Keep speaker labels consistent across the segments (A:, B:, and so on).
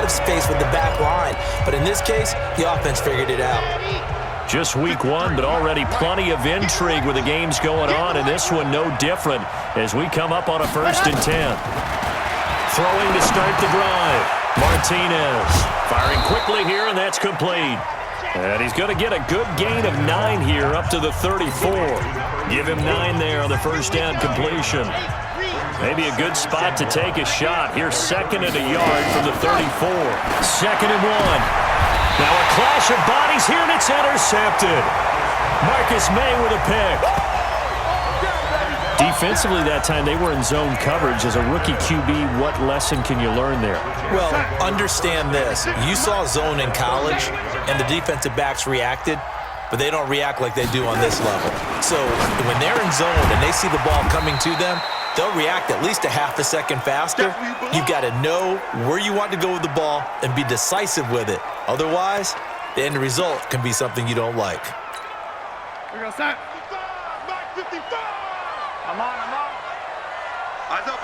A: of space with the back line. But in this case, the offense figured it out.
B: Just week one, but already plenty of intrigue with the games going on, and this one no different as we come up on a 1st and 10. Throwing to start the drive. Martinez firing quickly here, and that's complete. And he's going to get a good gain of 9 here up to the 34. Give him 9 there on the first down completion. Maybe a good spot to take a shot. Here's 2nd and a yard from the 34. 2nd and 1. Now a clash of bodies here, and it's intercepted. Marcus May with a pick. Defensively that time, they were in zone coverage. As a rookie QB, what lesson can you learn there?
A: Well, understand this. You saw zone in college, and the defensive backs reacted, but they don't react like they do on this level. So when they're in zone and they see the ball coming to them, they'll react at least a half a second faster. You've got to know where you want to go with the ball and be decisive with it. Otherwise, the end result can be something you don't like.
C: Here we go, set. 55. I'm on. Eyes up.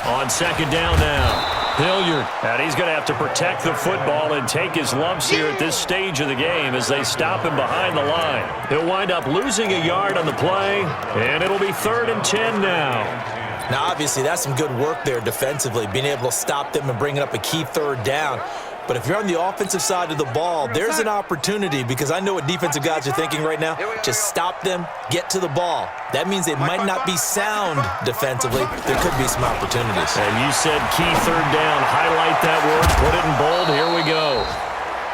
B: On 2nd down now. Hilliard, and he's going to have to protect the football and take his lumps here at this stage of the game as they stop him behind the line. He'll wind up losing a yard on the play, and it'll be 3rd and 10 now.
A: Now, obviously, that's some good work there defensively, being able to stop them and bring up a key 3rd down. But if you're on the offensive side of the ball, there's an opportunity, because I know what defensive guys are thinking right now. Just stop them, get to the ball. That means they might not be sound defensively. There could be some opportunities.
B: And you said key 3rd down. Highlight that word. Put it in bold. Here we go.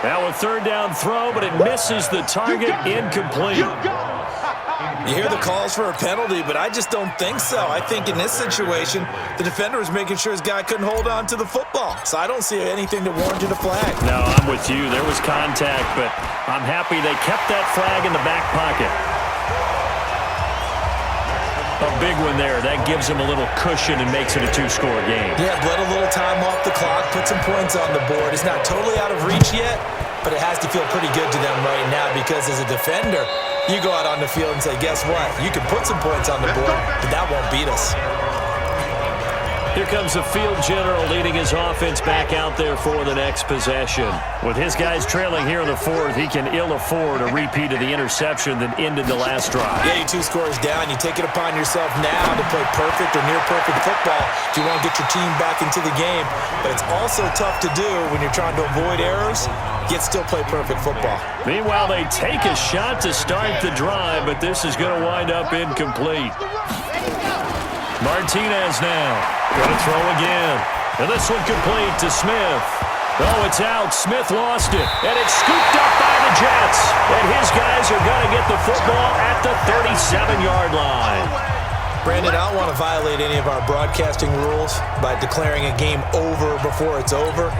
B: Now a 3rd down throw, but it misses the target. Incomplete.
A: You hear the calls for a penalty, but I just don't think so. I think in this situation, the defender was making sure his guy couldn't hold on to the football. So I don't see anything to warrant a flag.
B: No, I'm with you. There was contact, but I'm happy they kept that flag in the back pocket. A big one there. That gives them a little cushion and makes it a 2-score game.
A: Yeah, let a little time off the clock, put some points on the board. It's not totally out of reach yet, but it has to feel pretty good to them right now, because as a defender, you go out on the field and say, guess what? You can put some points on the board, but that won't beat us.
B: Here comes the field general leading his offense back out there for the next possession. With his guys trailing here in the 4th, he can ill afford a repeat of the interception that ended the last drive.
A: Yeah, you 2 scores down. You take it upon yourself now to play perfect or near-perfect football if you want to get your team back into the game. But it's also tough to do when you're trying to avoid errors, yet still play perfect football.
B: Meanwhile, they take a shot to start the drive, but this is going to wind up incomplete. Martinez now. Going to throw again. And this one complete to Smith. Oh, it's out. Smith lost it. And it's scooped up by the Jets. And his guys are going to get the football at the 37-yard line.
A: Brandon, I don't want to violate any of our broadcasting rules by declaring a game over before it's over.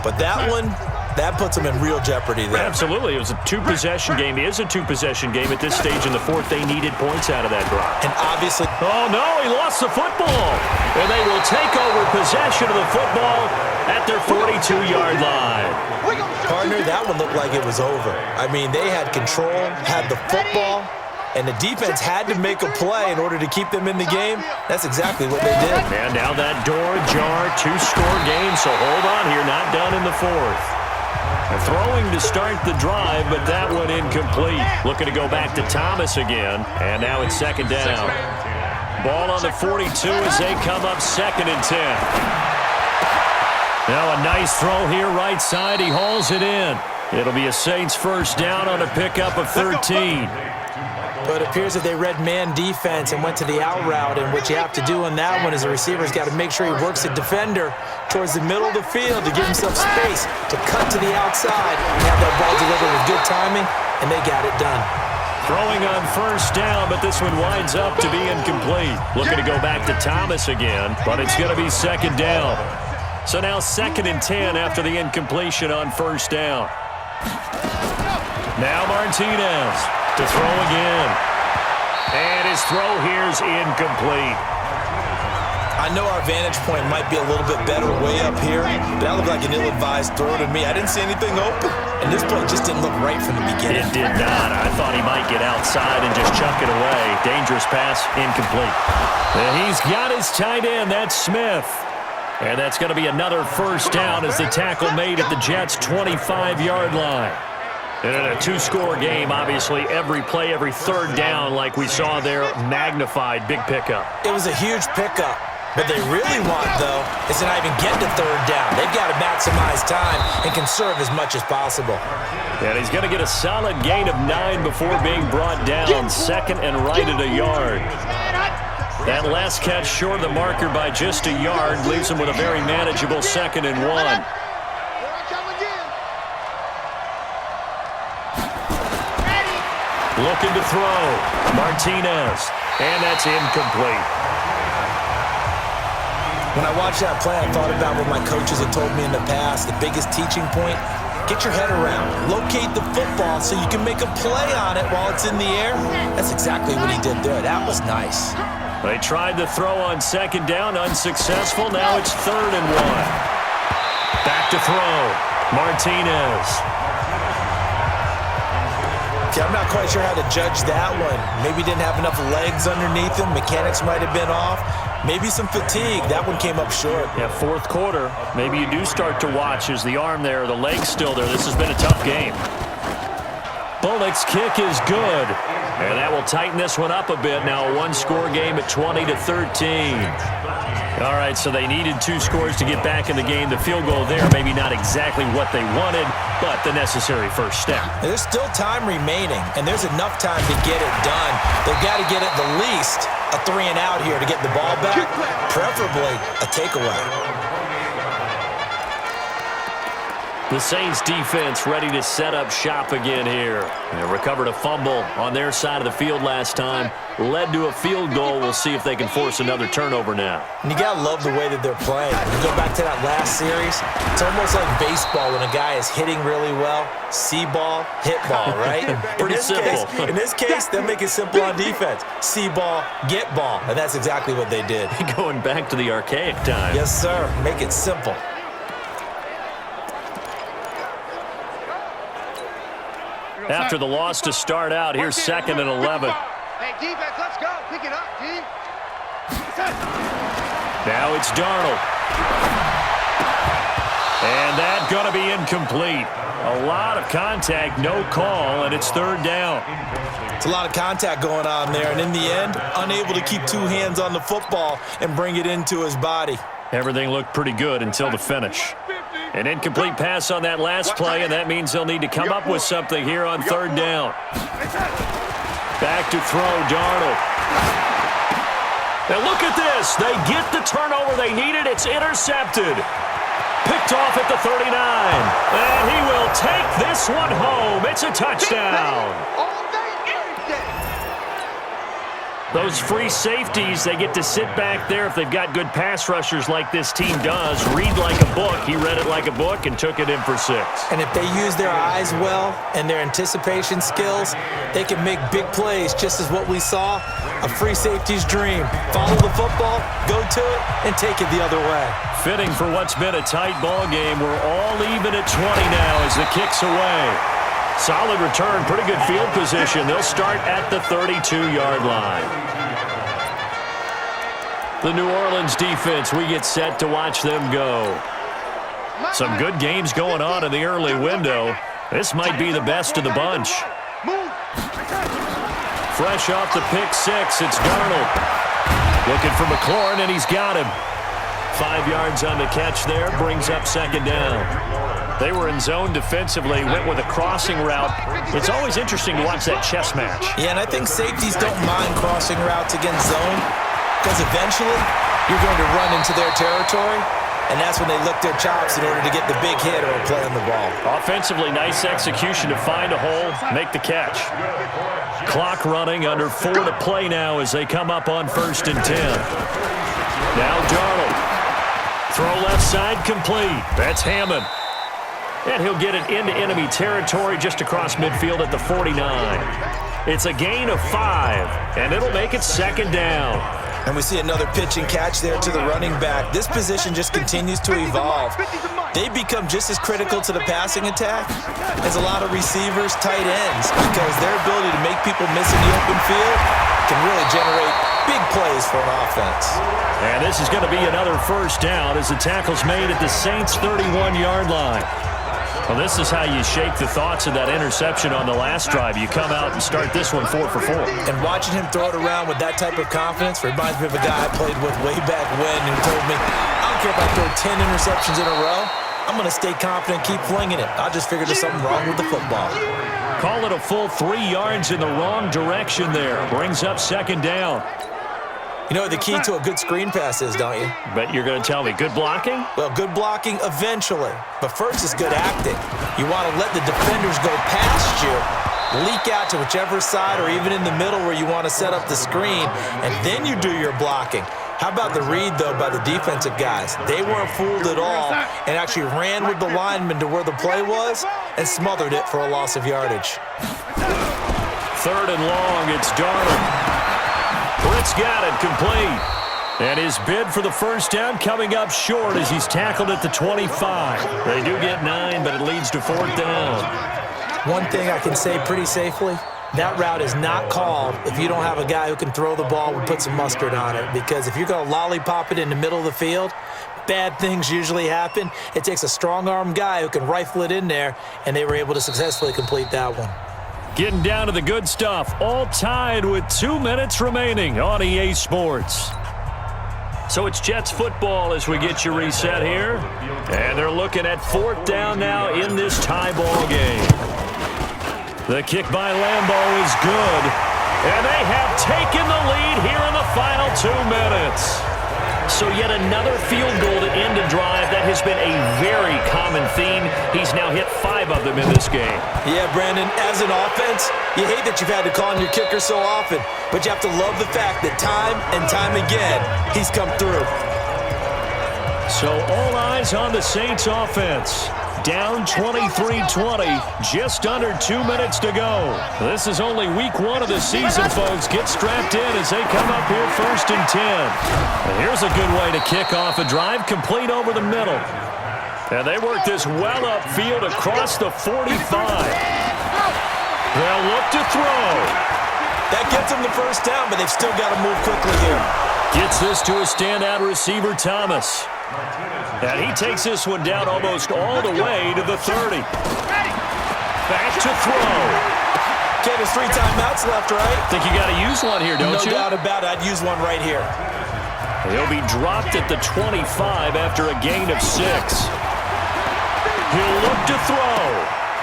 A: But that one, that puts them in real jeopardy there.
B: Absolutely. It was a 2-possession game. It is a 2-possession game at this stage in the 4th. They needed points out of that drive.
A: And obviously...
B: Oh, no, he lost the football. And they will take over possession of the football at their 42-yard line.
A: Partner, that one looked like it was over. I mean, they had control, had the football, and the defense had to make a play in order to keep them in the game. That's exactly what they did.
B: And now that door ajar, 2-score game, so hold on here, not done in the 4th. Throwing to start the drive, but that one incomplete. Looking to go back to Thomas again, and now it's 2nd down. Ball on the 42 as they come up 2nd and 10. Now a nice throw here right side. He hauls it in. It'll be a Saints 1st down on a pickup of 13.
A: But it appears that they read man defense and went to the out route, and what you have to do on that one is the receiver's got to make sure he works the defender towards the middle of the field to give himself space to cut to the outside and have that ball delivered with good timing, and they got it done.
B: Throwing on 1st down, but this one winds up to be incomplete. Looking to go back to Thomas again, but it's going to be 2nd down. So now 2nd and 10 after the incompletion on 1st down. Now Martinez to throw again. And his throw here's incomplete.
A: I I know our vantage point might be a little bit better way up here, but that looked like an ill-advised throw to me. I didn't see anything open, and this play just didn't look right from the beginning.
B: It did not. I thought he might get outside and just chuck it away. Dangerous pass, incomplete. And he's got his tight end. That's Smith. And that's going to be another first down as the tackle made at the Jets' 25-yard line. And in a two-score game, obviously, every play, every third down, like we saw there, magnified, big pickup.
A: It was a huge pickup. What they really want, though, is to not even get to third down. They've got to maximize time and conserve as much as possible.
B: And he's going to get a solid gain of 9 before being brought down, second and right at a yard. That last catch short of the marker by just a yard leaves him with a very manageable 2nd and 1. Looking to throw. Martinez. And that's incomplete.
A: When I watched that play, I thought about what my coaches had told me in the past. The biggest teaching point, get your head around. Locate the football so you can make a play on it while it's in the air. That's exactly what he did there. That was nice.
B: They tried to throw on 2nd down, unsuccessful. Now it's 3rd and 1. Back to throw. Martinez.
A: Okay, I'm not quite sure how to judge that one. Maybe didn't have enough legs underneath him. Mechanics might have been off. Maybe some fatigue. That one came up short.
B: Yeah, 4th quarter. Maybe you do start to watch. Is the arm there, the leg's still there? This has been a tough game. Bullock's kick is good. And that will tighten this one up a bit. Now a one-score game at 20-13. All right, so they needed 2 scores to get back in the game. The field goal there, maybe not exactly what they wanted, but the necessary first step.
A: There's still time remaining, and there's enough time to get it done. They've got to get at the least a 3-and-out here to get the ball back, preferably a takeaway.
B: The Saints defense ready to set up shop again here. They recovered a fumble on their side of the field last time. Led to a field goal. We'll see if they can force another turnover now.
A: And you got to love the way that they're playing. When you go back to that last series, it's almost like baseball when a guy is hitting really well. See ball, hit ball, right?
B: Pretty simple.
A: In this case, they'll make it simple on defense. See ball, get ball. And that's exactly what they did.
B: Going back to the archaic time.
A: Yes, sir. Make it simple.
B: After the loss to start out, here's 2nd and 11.
C: Hey, defense, let's go. Pick it up, team.
B: Now it's Darnold. And that's going to be incomplete. A lot of contact, no call, and it's 3rd down.
A: It's a lot of contact going on there, and in the end, unable to keep 2 hands on the football and bring it into his body.
B: Everything looked pretty good until the finish. An incomplete pass on that last play, and that means they'll need to come up with something here on 3rd down. Back to throw, Darnold. Now look at this. They get the turnover they needed. It's intercepted. Picked off at the 39. And he will take this one home. It's a touchdown. Those free safeties, they get to sit back there if they've got good pass rushers like this team does. Read like a book. He read it like a book and took it in for 6.
A: And if they use their eyes well and their anticipation skills, they can make big plays, just as what we saw, a free safety's dream. Follow the football, go to it, and take it the other way.
B: Fitting for what's been a tight ball game. We're all even at 20 now as the kick's away. Solid return, pretty good field position. They'll start at the 32-yard line. The New Orleans defense, we get set to watch them go. Some good games going on in the early window. This might be the best of the bunch. Fresh off the pick 6, it's Darnold. Looking for McLaurin, and he's got him. 5 yards on the catch there, brings up 2nd down. They were in zone defensively, went with a crossing route. It's always interesting to watch that chess match.
A: Yeah, and I think safeties don't mind crossing routes against zone because eventually you're going to run into their territory, and that's when they lick their chops in order to get the big hit or a play on the ball.
B: Offensively, nice execution to find a hole, make the catch. Clock running, under 4 to play now as they come up on 1st and 10. Now Darnold. Throw left side complete. That's Hammond. And he'll get it into enemy territory just across midfield at the 49. It's a gain of 5, and it'll make it 2nd down.
A: And we see another pitch and catch there to the running back. This position just continues to evolve. They become just as critical to the passing attack as a lot of receivers, tight ends, because their ability to make people miss in the open field can really generate big plays for an offense.
B: And this is going to be another first down as the tackle's made at the Saints' 31-yard line. Well, this is how you shake the thoughts of that interception on the last drive. You come out and start this one 4 for 4.
A: And watching him throw it around with that type of confidence reminds me of a guy I played with way back when who told me, I don't care if I throw 10 interceptions in a row, I'm going to stay confident and keep flinging it. I just figured there's something wrong with the football.
B: Call it a full 3 yards in the wrong direction there. Brings up second down.
A: You know what the key to a good screen pass is, don't you?
B: Bet you're going to tell me good blocking?
A: Well, good blocking eventually. But first is good acting. You want to let the defenders go past you, leak out to whichever side or even in the middle where you want to set up the screen, and then you do your blocking. How about the read, though, by the defensive guys? They weren't fooled at all and actually ran with the lineman to where the play was and smothered it for a loss of yardage.
B: 3rd and long, it's Darnold. Britt's got it, complete. And his bid for the first down coming up short as he's tackled at the 25. They do get 9, but it leads to 4th down.
A: One thing I can say pretty safely, that route is not called if you don't have a guy who can throw the ball and put some mustard on it. Because if you're going to lollipop it in the middle of the field, bad things usually happen. It takes a strong-arm guy who can rifle it in there, and they were able to successfully complete that one.
B: Getting down to the good stuff, all tied with 2 minutes remaining on EA Sports. So it's Jets football as we get you reset here. And they're looking at 4th down now in this tie ball game. The kick by Lambeau is good. And they have taken the lead here in the final 2 minutes. So yet another field goal to end a drive. That has been a very common theme. He's now hit 5 of them in this game.
A: Yeah, Brandon, as an offense, you hate that you've had to call on your kicker so often, but you have to love the fact that time and time again, he's come through.
B: So all eyes on the Saints offense. Down 23-20, just under 2 minutes to go. This is only week 1 of the season, folks. Get strapped in as they come up here 1st and 10. And here's a good way to kick off a drive, complete over the middle. And they work this well upfield across the 45. They'll look to throw.
A: That gets them the first down, but they've still got to move quickly here.
B: Gets this to a standout receiver, Thomas. And he takes this one down almost all the way to the 30. Back to throw.
A: Okay, there's 3 timeouts left, right?
B: Think you got to use one here, don't you?
A: No doubt about it. I'd use one right here.
B: He'll be dropped at the 25 after a gain of 6. He'll look to throw.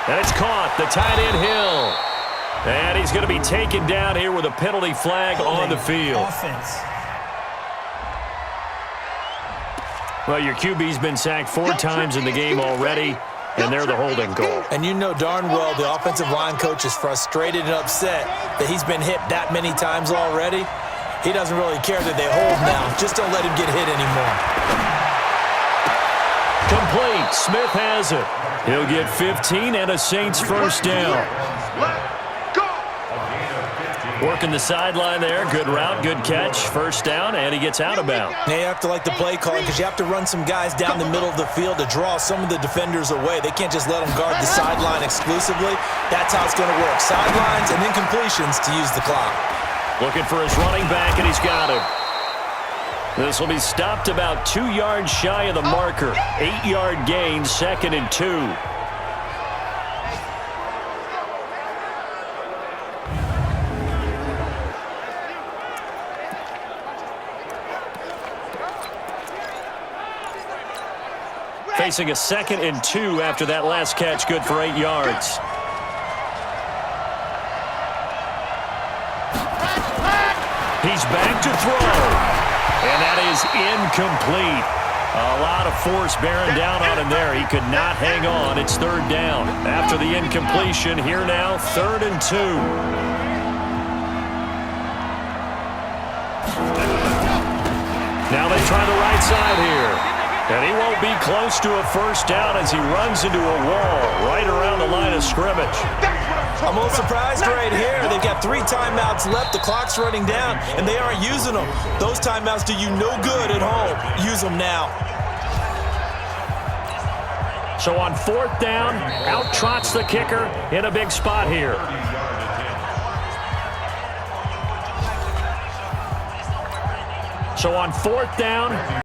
B: And it's caught. The tight end Hill. And he's going to be taken down here with a penalty flag on the field.
D: Offense.
B: Well, your QB's been sacked 4 times in the game already, and they're the holding goal.
A: And you know darn well the offensive line coach is frustrated and upset that he's been hit that many times already. He doesn't really care that they hold now. Just don't let him get hit anymore.
B: Complete. Smith has it. He'll get 15 and a Saints first down. Working the sideline there. Good route, good catch. First down, and he gets out of bounds.
A: Now you have to like the play calling because you have to run some guys down the middle of the field to draw some of the defenders away. They can't just let them guard the sideline exclusively. That's how it's going to work. Sidelines and then completions to use the clock.
B: Looking for his running back, and he's got him. This will be stopped about 2 yards shy of the marker. 8-yard gain, 2nd and 2. Facing a 2nd and 2 after that last catch, good for 8 yards. He's back to throw. And that is incomplete. A lot of force bearing down on him there. He could not hang on. It's 3rd down. After the incompletion, here now, 3rd and 2. Now they try the right side here. And he won't be close to a first down as he runs into a wall right around the line of scrimmage.
A: I'm a little surprised right here. They've got 3 timeouts left. The clock's running down, and they aren't using them. Those timeouts do you no good at home. Use them now.
B: So on 4th down, out trots the kicker in a big spot here. So on 4th down,